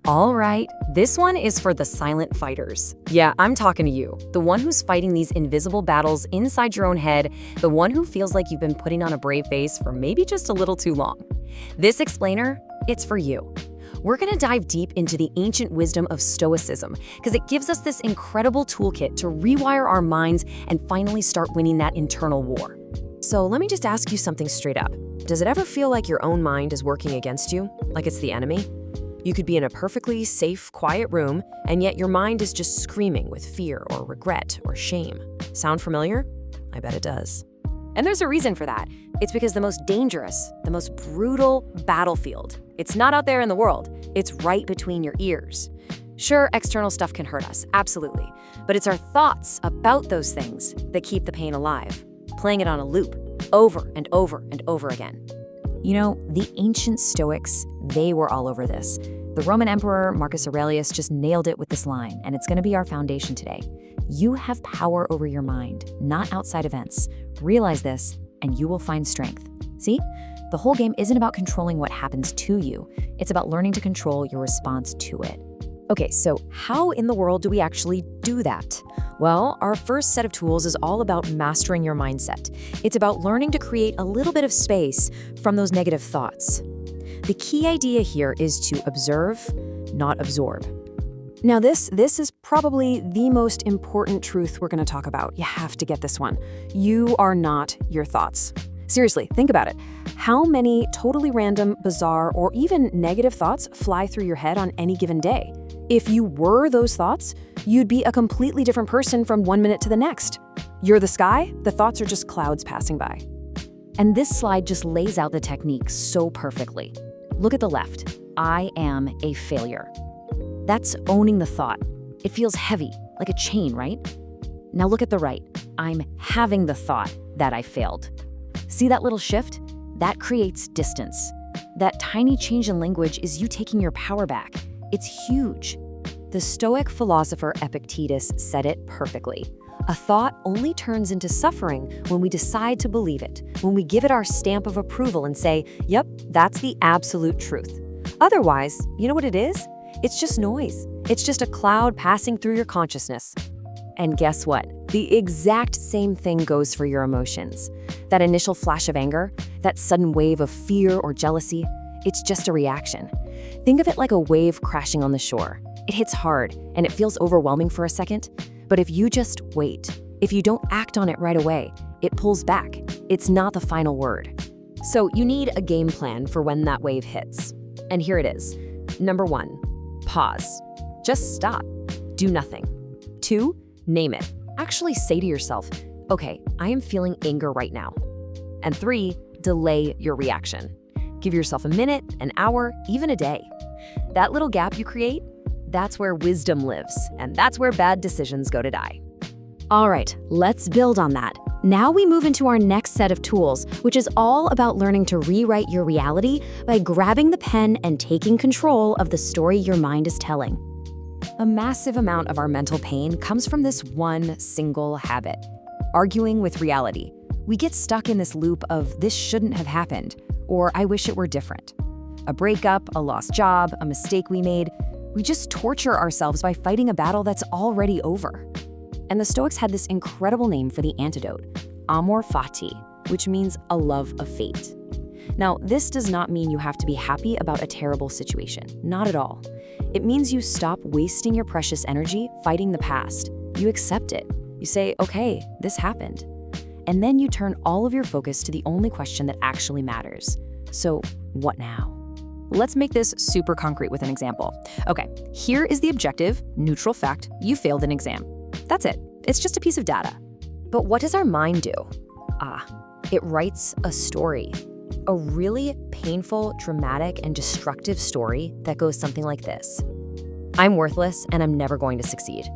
All right, this one is for the silent fighters. Yeah, I'm talking to you, the one who's fighting these invisible battles inside your own head, the one who feels like you've been putting on a brave face for maybe just a little too long. This explainer, it's for you. We're gonna dive deep into the ancient wisdom of Stoicism because it gives us this incredible toolkit to rewire our minds and finally start winning that internal war. So let me just ask you something straight up. Does it ever feel like your own mind is working against you, like it's the enemy? You could be in a perfectly safe, quiet room, and yet your mind is just screaming with fear or regret or shame. Sound familiar? I bet it does. And there's a reason for that. It's because the most dangerous, the most brutal battlefield, it's not out there in the world, it's right between your ears. Sure, external stuff can hurt us, absolutely, but it's our thoughts about those things that keep the pain alive, playing it on a loop, over and over and over again. You know, the ancient Stoics, they were all over this. The Roman Emperor Marcus Aurelius just nailed it with this line, and it's going to be our foundation today. You have power over your mind, not outside events. Realize this, and you will find strength. See? The whole game isn't about controlling what happens to you. It's about learning to control your response to it. Okay, so how in the world do we actually do that? Well, our first set of tools is all about mastering your mindset. It's about learning to create a little bit of space from those negative thoughts. The key idea here is to observe, not absorb. Now this is probably the most important truth we're going to talk about. You have to get this one. You are not your thoughts. Seriously, think about it. How many totally random, bizarre, or even negative thoughts fly through your head on any given day? If you were those thoughts, you'd be a completely different person from 1 minute to the next. You're the sky, the thoughts are just clouds passing by. And this slide just lays out the technique so perfectly. Look at the left. I am a failure. That's owning the thought. It feels heavy, like a chain, right? Now look at the right. I'm having the thought that I failed. See that little shift? That creates distance. That tiny change in language is you taking your power back. It's huge. The Stoic philosopher Epictetus said it perfectly. A thought only turns into suffering when we decide to believe it, when we give it our stamp of approval and say, yep, that's the absolute truth. Otherwise, you know what it is? It's just noise. It's just a cloud passing through your consciousness. And guess what? The exact same thing goes for your emotions. That initial flash of anger, that sudden wave of fear or jealousy, it's just a reaction. Think of it like a wave crashing on the shore. It hits hard and it feels overwhelming for a second, but if you just wait, if you don't act on it right away, it pulls back. It's not the final word. So you need a game plan for when that wave hits. And here it is. Number 1, pause. Just stop. Do nothing. 2, name it. Actually say to yourself, okay, I am feeling anger right now. And 3, delay your reaction. Give yourself a minute, an hour, even a day. That little gap you create, that's where wisdom lives, and that's where bad decisions go to die. All right, let's build on that. Now we move into our next set of tools, which is all about learning to rewrite your reality by grabbing the pen and taking control of the story your mind is telling. A massive amount of our mental pain comes from this one single habit, arguing with reality. We get stuck in this loop of this shouldn't have happened, or I wish it were different. A breakup, a lost job, a mistake we made. We just torture ourselves by fighting a battle that's already over. And the Stoics had this incredible name for the antidote, amor fati, which means a love of fate. Now, this does not mean you have to be happy about a terrible situation, not at all. It means you stop wasting your precious energy fighting the past. You accept it. You say, okay, this happened. And then you turn all of your focus to the only question that actually matters. So, what now? Let's make this super concrete with an example. Okay, here is the objective, neutral fact, you failed an exam. That's it. It's just a piece of data. But what does our mind do? It writes a story. A really painful, dramatic, and destructive story that goes something like this. I'm worthless and I'm never going to succeed.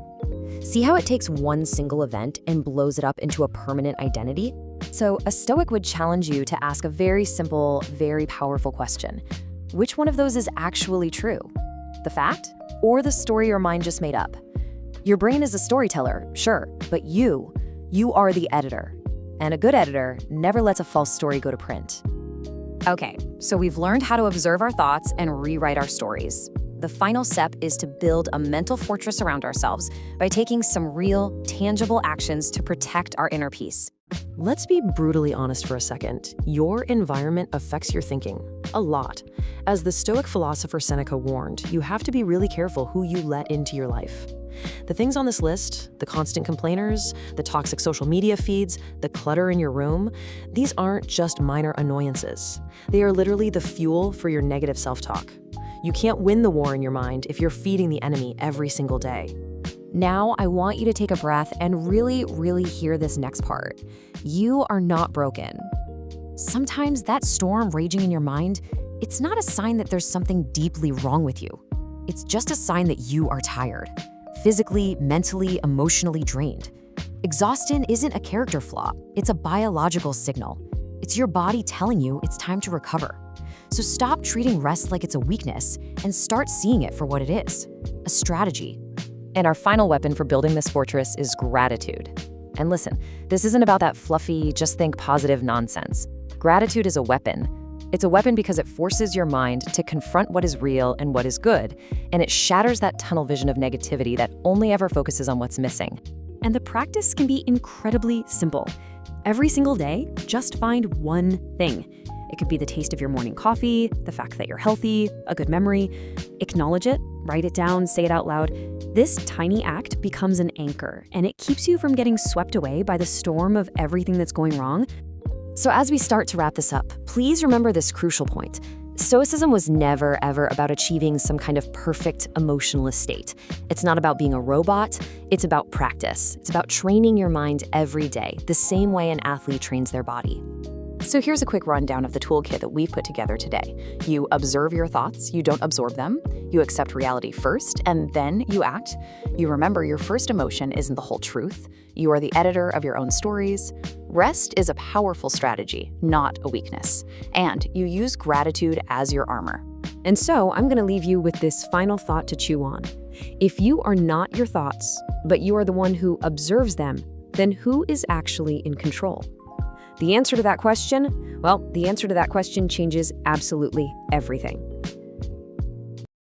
See how it takes one single event and blows it up into a permanent identity? So a Stoic would challenge you to ask a very simple, very powerful question. Which one of those is actually true? The fact or the story your mind just made up? Your brain is a storyteller, sure, but you are the editor. And a good editor never lets a false story go to print. Okay, so we've learned how to observe our thoughts and rewrite our stories. The final step is to build a mental fortress around ourselves by taking some real, tangible actions to protect our inner peace. Let's be brutally honest for a second. Your environment affects your thinking a lot. As the Stoic philosopher Seneca warned, you have to be really careful who you let into your life. The things on this list, the constant complainers, the toxic social media feeds, the clutter in your room, these aren't just minor annoyances. They are literally the fuel for your negative self-talk. You can't win the war in your mind if you're feeding the enemy every single day. Now, I want you to take a breath and really, really hear this next part. You are not broken. Sometimes that storm raging in your mind, it's not a sign that there's something deeply wrong with you. It's just a sign that you are tired. Physically, mentally, emotionally drained. Exhaustion isn't a character flaw, it's a biological signal. It's your body telling you it's time to recover. So stop treating rest like it's a weakness and start seeing it for what it is, a strategy. And our final weapon for building this fortress is gratitude. And listen, this isn't about that fluffy, just think positive nonsense. Gratitude is a weapon. It's a weapon because it forces your mind to confront what is real and what is good, and it shatters that tunnel vision of negativity that only ever focuses on what's missing. And the practice can be incredibly simple. Every single day, just find one thing. It could be the taste of your morning coffee, the fact that you're healthy, a good memory. Acknowledge it, write it down, say it out loud. This tiny act becomes an anchor, and it keeps you from getting swept away by the storm of everything that's going wrong. So as we start to wrap this up, please remember this crucial point. Stoicism was never, ever about achieving some kind of perfect emotional state. It's not about being a robot, it's about practice. It's about training your mind every day, the same way an athlete trains their body. So here's a quick rundown of the toolkit that we've put together today. You observe your thoughts, you don't absorb them. You accept reality first, and then you act. You remember your first emotion isn't the whole truth. You are the editor of your own stories. Rest is a powerful strategy, not a weakness. And you use gratitude as your armor. And so I'm going to leave you with this final thought to chew on. If you are not your thoughts, but you are the one who observes them, then who is actually in control? The answer to that question? Well, the answer to that question changes absolutely everything.